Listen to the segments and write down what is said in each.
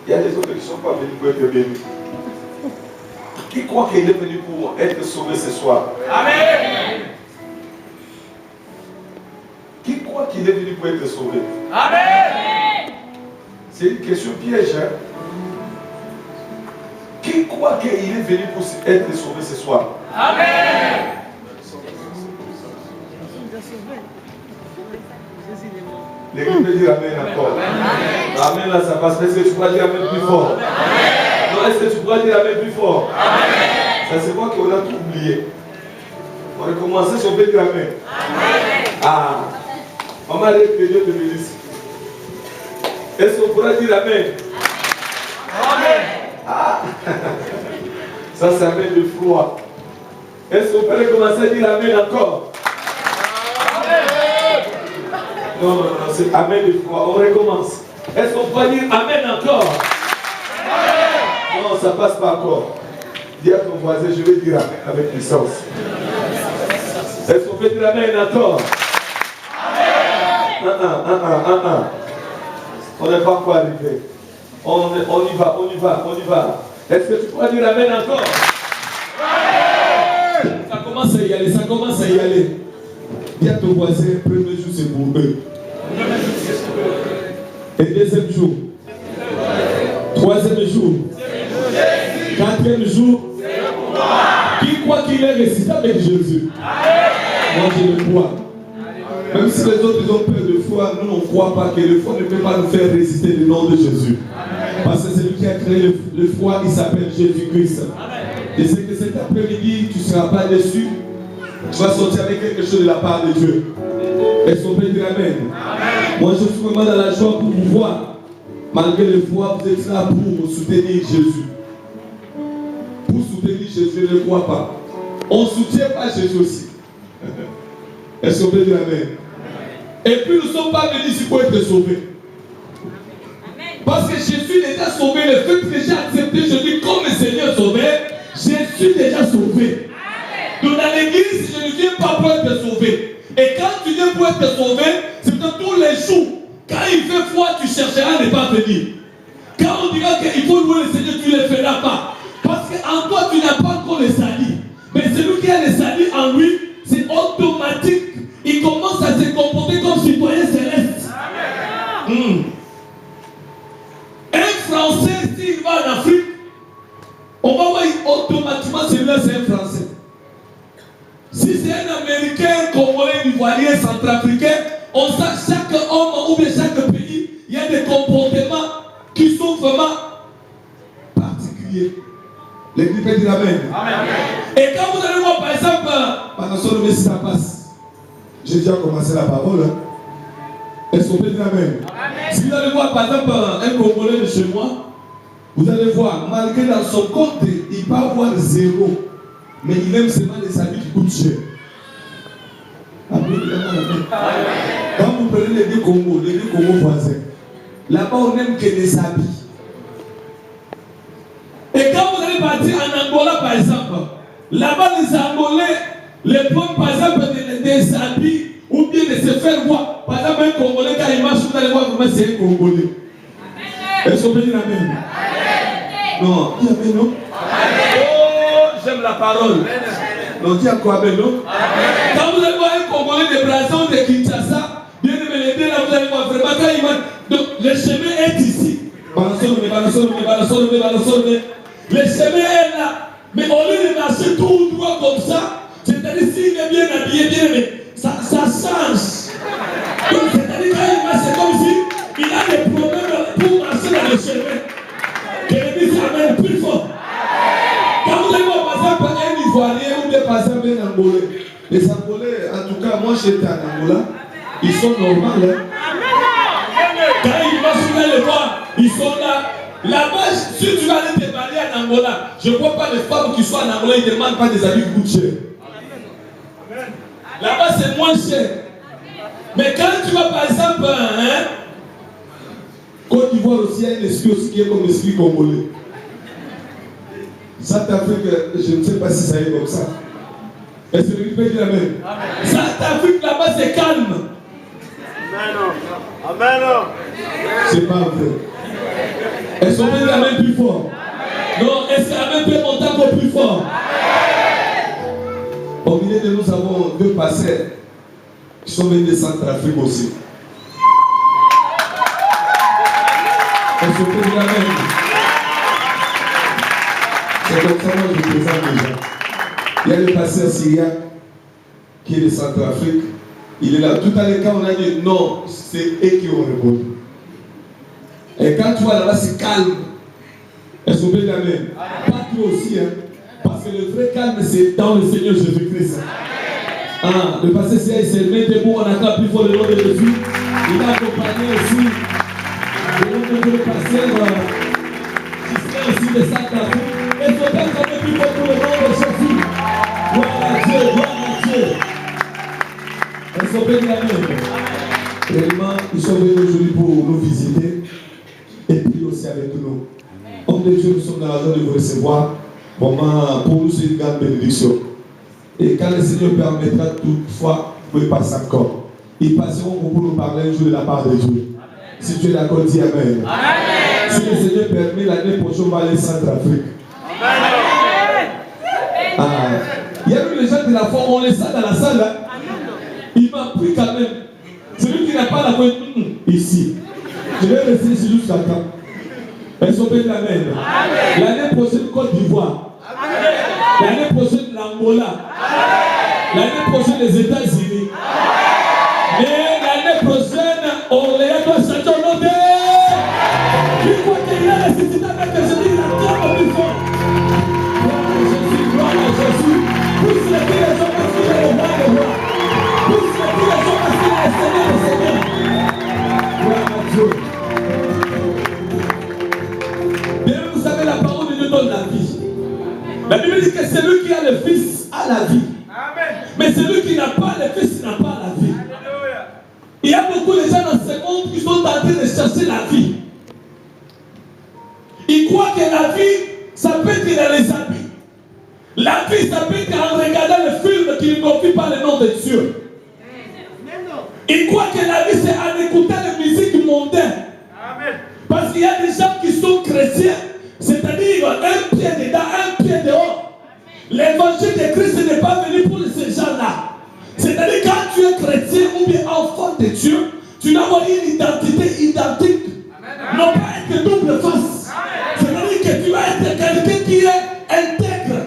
Il y a des autres qui ne sont pas venus pour être bénis. Qui croit qu'il est venu pour être sauvé ce soir? Amen. Qui croit qu'il est venu pour être sauvé? Amen. C'est une question piège. Hein? Qui croit qu'il est venu pour être sauvé ce soir? Amen. L'église peut dire Amen encore. Amen là ça passe. Est-ce que tu pourras dire Amen plus fort? Non, est-ce que tu pourras dire Amen plus fort? Ça c'est moi qu'on a tout oublié. On a commencé si on peut dire Amen. Ah, maman a dit que Dieu te bénisse. Est-ce qu'on pourra dire Amen? Amen. Ah, ça c'est Amen de froid. Est-ce qu'on peut commencer à dire Amen encore? Non, c'est Amen de foi. On recommence. Est-ce qu'on peut dire Amen encore? Amen. Non, ça passe pas encore. Dis à ton voisin, je vais dire Amen avec puissance. Est-ce qu'on peut dire Amen encore? Amen. On n'est pas encore arrivé. On y va. Est-ce que tu peux dire Amen encore? Amen. Ça commence à y aller. Dis à ton voisin, premier jour c'est pour eux. Et deuxième jour. Troisième jour. Quatrième jour. Qui croit qu'il est ressuscité avec Jésus? Moi je le crois. Même si les autres ils ont peur de foi, nous on ne croit pas que le foi ne peut pas nous faire résister le nom de Jésus. Parce que celui qui a créé le foi, il s'appelle Jésus-Christ. Et c'est que cet après-midi, tu ne seras pas déçu. Tu vas sortir avec quelque chose de la part de Dieu. Est-ce qu'on peut dire Amen? Moi je suis vraiment dans la joie pour vous voir. Malgré le foi, vous êtes là pour soutenir Jésus. Pour soutenir Jésus, je ne crois pas. On ne soutient pas Jésus aussi. Est-ce qu'on peut dire Amen? Et puis nous ne sommes pas venus ici pour être sauvés. Parce que Jésus est déjà sauvé. Le fait que j'ai accepté Jésus comme Seigneur sauveur, je suis déjà sauvé. Donc dans l'église, je ne viens pas pour être sauvé. Et quand tu viens pour être sauvé, c'est que tous les jours, quand il fait froid, tu chercheras à ne pas venir. Quand on dira qu'il faut louer le Seigneur, tu ne le feras pas. Parce qu'en toi, tu n'as pas encore le salut. Mais celui qui a le salut en lui, c'est automatique. Il commence à se comporter comme citoyen céleste. Un Français, s'il va en Afrique, on va voir automatiquement celui-là, c'est un Français. Si c'est un Américain, Congolais, Ivoirien, Centrafricain, on sait chaque homme ou bien chaque pays, il y a des comportements qui sont vraiment particuliers. L'église peut dire Amen. Et quand vous allez voir, par exemple, pendant ce moment, si ça passe, j'ai déjà commencé la parole. Est-ce qu'on peut dire Amen? Si vous allez voir, par exemple, un Congolais de chez moi, vous allez voir, malgré dans son compte, il peut avoir 0. Mais il aime seulement les habits qui coûtent cher. Amen. Quand vous prenez les deux Congos voisins, là-bas on n'aime que les habits. Et quand vous allez partir en Angola par exemple, là-bas les Angolais, les prennent par exemple des habits ou bien de se faire voir. Par exemple un Congolais quand il marche, vous allez voir comment c'est un Congolais. Est-ce qu'on peut dire Amen? Non, dis Amen, non? J'aime la parole. Non, dis encore Amen, non? Quand vous allez voir un Congolais de Brazzaville ou de Kinshasa, bien de me l'aider là, vous allez voir vraiment quand il va. Donc, le chemin est ici. Le chemin est là. Mais au lieu de marcher tout droit comme ça, c'est-à-dire s'il est bien habillé, mais ça change. Donc, c'est-à-dire quand il marche, c'est comme si il a des problèmes pour marcher dans le chemin. Que l'église Amen plus fort. Quand vous allez voir par exemple un Ivoirien ou bien par exemple un Angolais, les Angolais, en tout cas, moi j'étais en Angola, ils sont normaux. Quand ils marchent, vous allez les voir, ils sont là. Là-bas, si tu vas aller te marier en Angola, je ne vois pas les femmes qui sont en Angola, ils ne demandent pas des habits qui coûtent cher. Là-bas, c'est moins cher. Mais quand tu vas par exemple, Côte d'Ivoire aussi, il y a un esprit aussi qui est comme l'esprit congolais. Centrafrique, je ne sais pas si ça est comme ça. Est-ce que vous pouvez dire Amen? Centrafrique, là-bas, c'est calme. Amen. C'est pas vrai. Est-ce qu'on peut dire la main plus fort? Non, est-ce que la main peut monter encore plus fort? Au milieu de nous avons deux pasteurs qui sont venus de Centrafrique aussi. Est-ce qu'on peut dire la main? C'est comme ça que je présente déjà. Il y a le pasteur Syriac qui est de Centrafrique. Il est là. Tout à l'heure, quand on a dit non, c'est eux qui ont répondu. Et quand tu vois là-bas, c'est calme. Est-ce qu'on peut dire la main? Pas toi aussi, hein. Parce que le vrai calme, c'est dans le Seigneur Jésus-Christ. Ah, le pasteur Syriac, il s'est mis debout, on acclame plus fort le nom de Jésus. Il a accompagné aussi le pasteur qui serait aussi de Centrafrique. Et faut pas qu'on ait plus fort pour le nom de Jésus. Gloire à Dieu, gloire à Dieu. Est-ce qu'on peut dire la main? Réellement, ils sont venus aujourd'hui pour nous visiter et puis aussi avec nous. Homme de Dieu, nous sommes dans la joie de vous recevoir. Vraiment, pour nous, c'est une grande bénédiction. Et quand le Seigneur permettra, toutefois, vous pouvez passer encore. Ils passeront pour nous parler un jour de la part de Dieu. Si tu es d'accord, dis Amen. Amen. Si le Seigneur permet, l'année prochaine, on va aller en Centrafrique. Ah. Il y a eu les gens de la foi, on les sent dans la salle. Hein? Il m'a pris quand même. Celui qui n'a pas la foi, ici. Je vais rester ici jusqu'à quand? Est-ce qu'on peut dire Amen? L'année prochaine, Côte d'Ivoire. L'année prochaine, l'Angola. L'année prochaine, les États-Unis. Mais l'année prochaine, Orléans doit changer au nom de... Qui croit qu'il a ressuscité avec Jésus, il a trop plus fort. Gloire à Jésus. Pousse les pieds les hommes parce qu'il est le roi des rois. Pousse les pieds les hommes parce qu'il est le Seigneur des seigneurs. Gloire à Dieu. Bien, vous savez, la parole de Dieu donne la vie. La Bible dit que celui qui a le Fils a la vie. Amen. Mais celui qui n'a pas le Fils n'a pas la vie. Alléluia. Il y a beaucoup de gens dans ce monde qui sont en train de chercher la vie. Ils croient que la vie, ça peut être dans les habits. La vie, ça peut être en regardant le film qui ne confie pas le nom de Dieu. Ils croient que la vie, c'est en écoutant la musique mondaine. Amen. Parce qu'il y a des gens qui sont chrétiens, c'est-à-dire un pied dedans, un pied dehors. L'évangile de Christ n'est pas venu pour ces gens-là. C'est-à-dire quand tu es chrétien ou bien enfant de Dieu, tu dois avoir une identité identique. Amen. Non pas être double face. C'est-à-dire que tu vas être quelqu'un qui est intègre.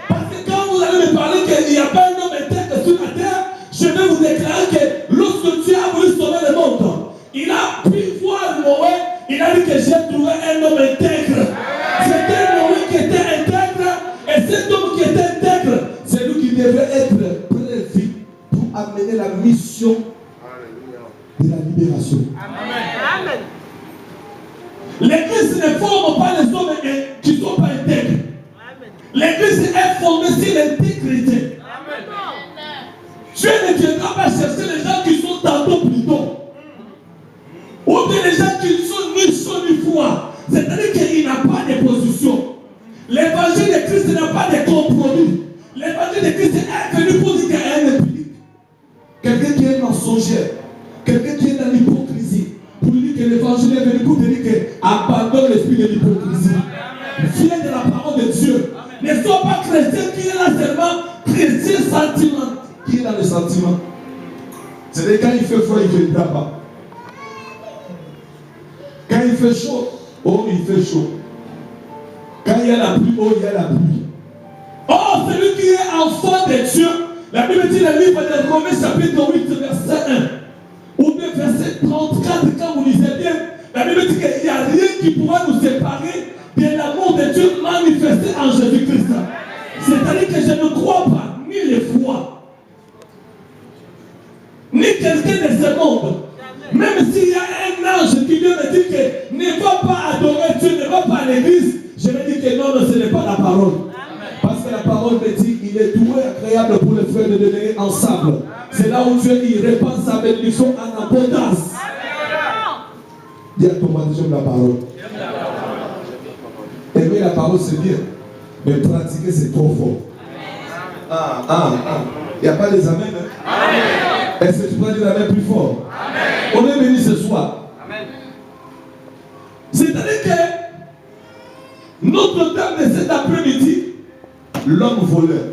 Parce que quand vous allez me parler qu'il n'y a pas un homme intègre sur la terre, je vais vous déclarer que lorsque Dieu a voulu sauver le monde, il a pu voir Noé, il a dit que j'ai trouvé un homme intègre. C'était Noé qui était intègre, et cet homme qui était intègre, c'est lui qui devait être prévu pour amener la mission de la libération. Amen. L'église ne forme pas les hommes qui ne sont pas intègres. L'église est formée sur l'intégrité. Dieu ne viendra pas chercher les gens qui sont tantôt plutôt. Ou bien les gens qui sont ni chaud ni froid. C'est-à-dire qu'il n'a pas de position. L'évangile de Christ n'a pas de compromis. L'évangile de Christ est venu pour dire qu'il y a un implique. Quelqu'un qui est mensongère. Quelqu'un qui est dans l'hypocrisie. Pour lui dire que l'évangile est venu pour te dire que abandonne l'esprit de l'hypocrisie. Viens de la parole de Dieu. Ne sois pas chrétien qui est là seulement chrétien sentiment. Qui est dans le sentiment? C'est-à-dire quand il fait froid, il ne viendra pas. Quand il fait chaud, oh, il fait chaud. Quand il y a la pluie, oh, il y a la pluie. Oh, celui qui est enfant de Dieu, la Bible dit le livre de Romains chapitre 8, verset 1, ou bien verset 34, quand vous lisez bien, la Bible dit qu'il n'y a rien qui pourra nous séparer de l'amour de Dieu manifesté en Jésus-Christ. C'est-à-dire que je ne crois pas ni les froids, ni quelqu'un de ce monde. Même s'il y a un ange qui vient me dire que ne va pas adorer Dieu, ne va pas à l'église, je vais dire que non, ce n'est pas la parole. Parce que la parole me dit qu'il est doué, agréable pour les frères de donner ensemble. C'est là où Dieu il répand sa bénédiction en abondance. Dis à ton voisin, j'aime la parole. Aimer la parole c'est bien, mais pratiquer c'est trop fort. Il n'y a pas les amens. Hein? Est-ce que tu peux dire la main plus fort? Amen. On est béni ce soir. Amen. C'est-à-dire que Notre thème de cet après-midi, l'homme voleur.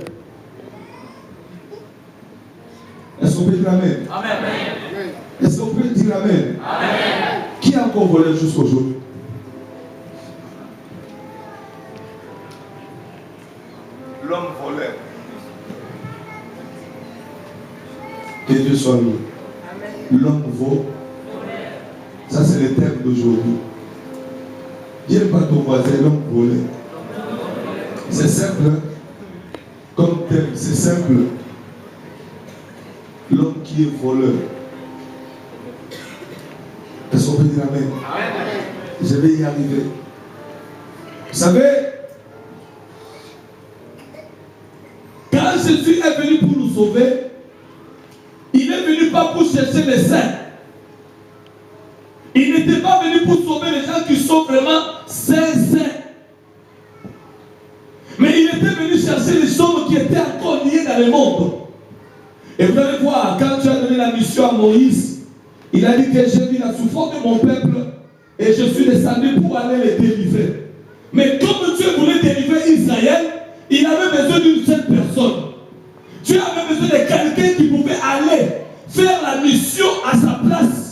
Est-ce qu'on peut dire amen? Amen. Est-ce qu'on peut dire amen? Amen. Qui a encore volé jusqu'aujourd'hui? L'homme voleur. Que Dieu soit loué. L'homme vaut. Ça, c'est le thème d'aujourd'hui. Dis pas ton voisin, l'homme volé. C'est simple. Comme thème, c'est simple. L'homme qui est voleur. Est-ce qu'on peut dire amen? Je vais y arriver. Vous savez, quand Jésus est venu pour nous sauver, il n'est venu pas pour chercher les saints. Il n'était pas venu pour sauver les gens qui sont vraiment saints. Mais il était venu chercher les hommes qui étaient encore liés dans le monde. Et vous allez voir, quand tu as donné la mission à Moïse, il a dit que j'ai vu la souffrance de mon peuple et je suis descendu pour aller les délivrer. Mais comme Dieu voulait délivrer Israël, il avait besoin d'une seule personne. Dieu avait besoin de quelqu'un qui pouvait aller faire la mission à sa place.